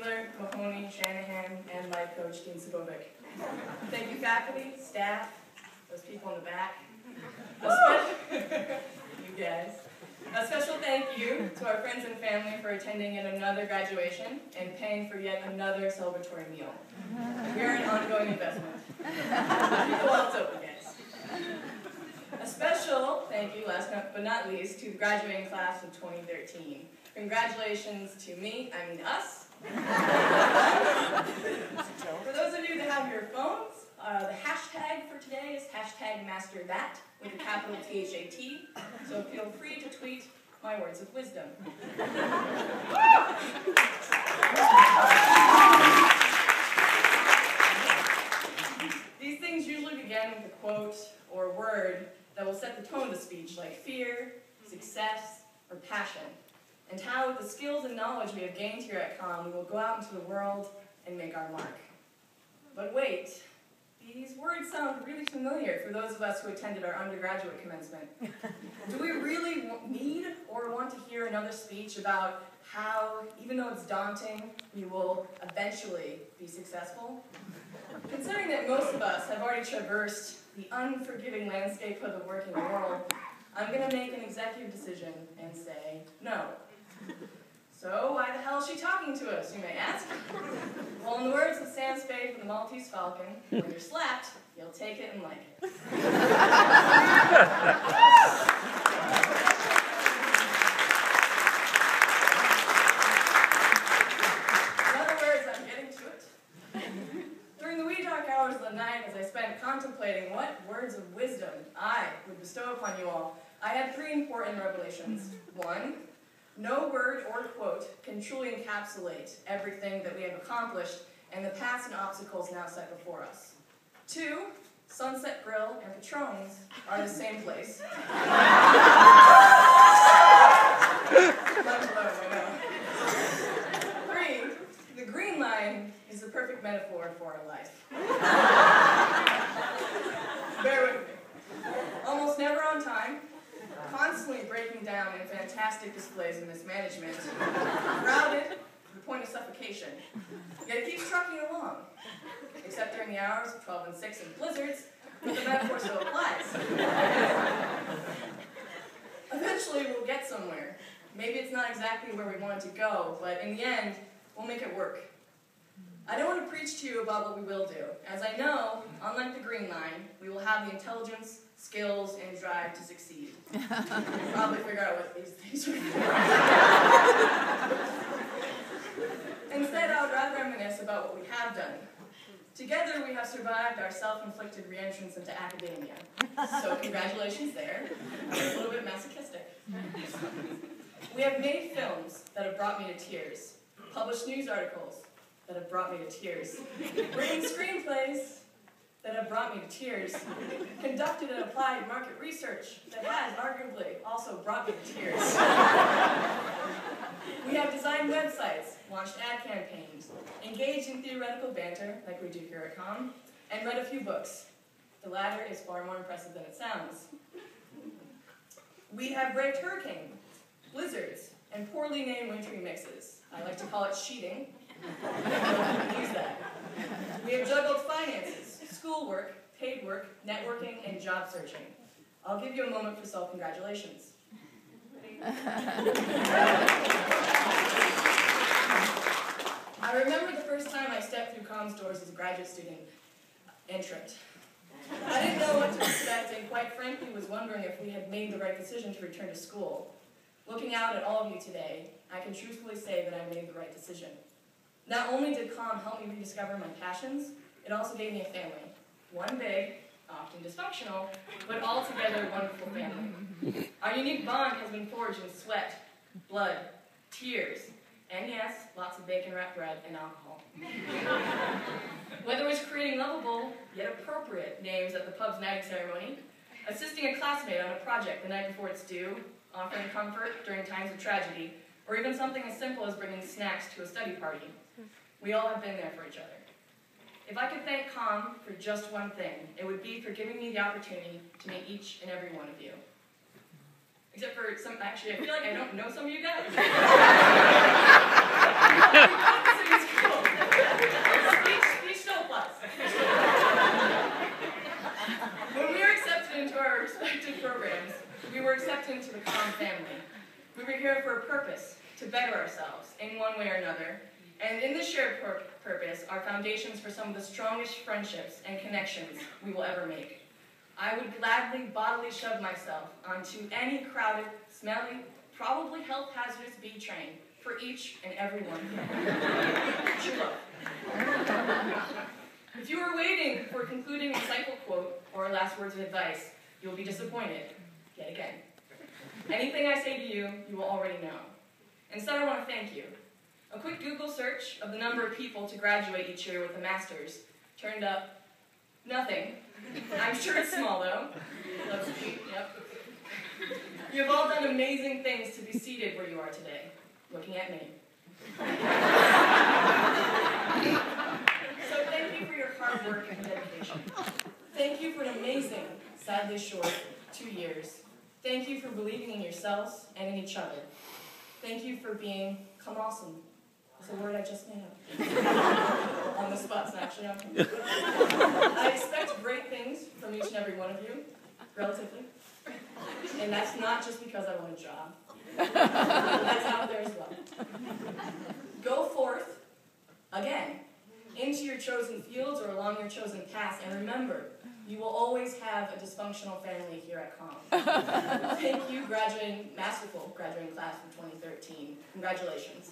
Wheeler, Mahoney, Shanahan, and life coach Dean Sabovic. Thank you faculty, staff, those people in the back. You guys. A special thank you to our friends and family for attending yet another graduation and paying for yet another celebratory meal. We are an ongoing investment. Keep the wallets open, guys. A special thank you, last but not least, to the graduating class of 2013. Congratulations to me, I mean us. For those of you that have your phones, the hashtag for today is #MasterThat with a capital THAT, so feel free to tweet my words of wisdom. These things usually begin with a quote or word that will set the tone of the speech, like fear, success, or passion, and how with the skills and knowledge we have gained here at COM, we will go out into the world and make our mark. But wait, these words sound really familiar for those of us who attended our undergraduate commencement. Do we really need or want to hear another speech about how, even though it's daunting, we will eventually be successful? Considering that most of us have already traversed the unforgiving landscape of the working world, I'm going to make an executive decision and say no. So why the hell is she talking to us, you may ask? Well, in the words of Sam Spade from the Maltese Falcon, when you're slapped, you'll take it and like it. In other words, I'm getting to it. During the wee dark hours of the night, as I spent contemplating what words of wisdom I would bestow upon you all, I had 3 important revelations. 1, no word or quote can truly encapsulate everything that we have accomplished and the paths and obstacles now set before us. 2, Sunset Grill and Patrons are the same place. 3, the green line is the perfect metaphor for our life. Bear with me. Almost never on time, constantly breaking down in fantastic displays of mismanagement, crowded to the point of suffocation, yet it keeps trucking along, except during the hours of 12 and 6 and blizzards, but the metaphor still applies. Eventually we'll get somewhere. Maybe it's not exactly where we wanted to go, but in the end, we'll make it work. I don't want to preach to you about what we will do, as I know, unlike the green line, we will have the intelligence, skills, and drive to succeed. You'll probably figure out what these things are for. Instead, I would rather reminisce about what we have done. Together, we have survived our self-inflicted re-entrance into academia. So congratulations there. A little bit masochistic. We have made films that have brought me to tears, published news articles that have brought me to tears, written screenplays that have brought me to tears, conducted and applied market research that has arguably also brought me to tears. We have designed websites, launched ad campaigns, engaged in theoretical banter, like we do here at COM, and read a few books. The latter is far more impressive than it sounds. We have braved hurricanes, blizzards, and poorly named wintry mixes. I like to call it sheeting. Use that. We have juggled finances, schoolwork, paid work, networking, and job searching. I'll give you a moment for self-congratulations. I remember the first time I stepped through COM's doors as a graduate student entrant. I didn't know what to expect and quite frankly was wondering if we had made the right decision to return to school. Looking out at all of you today, I can truthfully say that I made the right decision. Not only did COM help me rediscover my passions, it also gave me a family. One big, often dysfunctional, but altogether wonderful family. Our unique bond has been forged in sweat, blood, tears, and yes, lots of bacon-wrapped bread and alcohol. Whether it was creating lovable, yet appropriate names at the pub's night ceremony, assisting a classmate on a project the night before it's due, offering comfort during times of tragedy, or even something as simple as bringing snacks to a study party, we all have been there for each other. If I could thank COM for just one thing, it would be for giving me the opportunity to meet each and every one of you. Except for some, actually, I feel like I don't know some of you guys. accepted into the COM family. We were here for a purpose, to better ourselves in one way or another. And in this shared purpose are foundations for some of the strongest friendships and connections we will ever make. I would gladly bodily shove myself onto any crowded, smelly, probably health hazardous B train for each and every one of you. True love. If you are waiting for a concluding insightful quote or last words of advice, you will be disappointed, yet again. Anything I say to you, you will already know. Instead, I want to thank you. A quick Google search of the number of people to graduate each year with a master's turned up nothing. I'm sure it's small, though. Love to be, yep. You have all done amazing things to be seated where you are today, looking at me. So thank you for your hard work and dedication. Thank you for an amazing, sadly short, 2 years. Thank you for believing in yourselves and in each other. Thank you for being come awesome. It's a word I just made up. On the spot, it's actually on camera. I expect great things from each and every one of you, relatively. And that's not just because I want a job. That's out there as well. Go forth, again, into your chosen fields or along your chosen paths, and remember, you will always have a dysfunctional family here at COM. Thank you, masterful graduating class of 2013. Congratulations.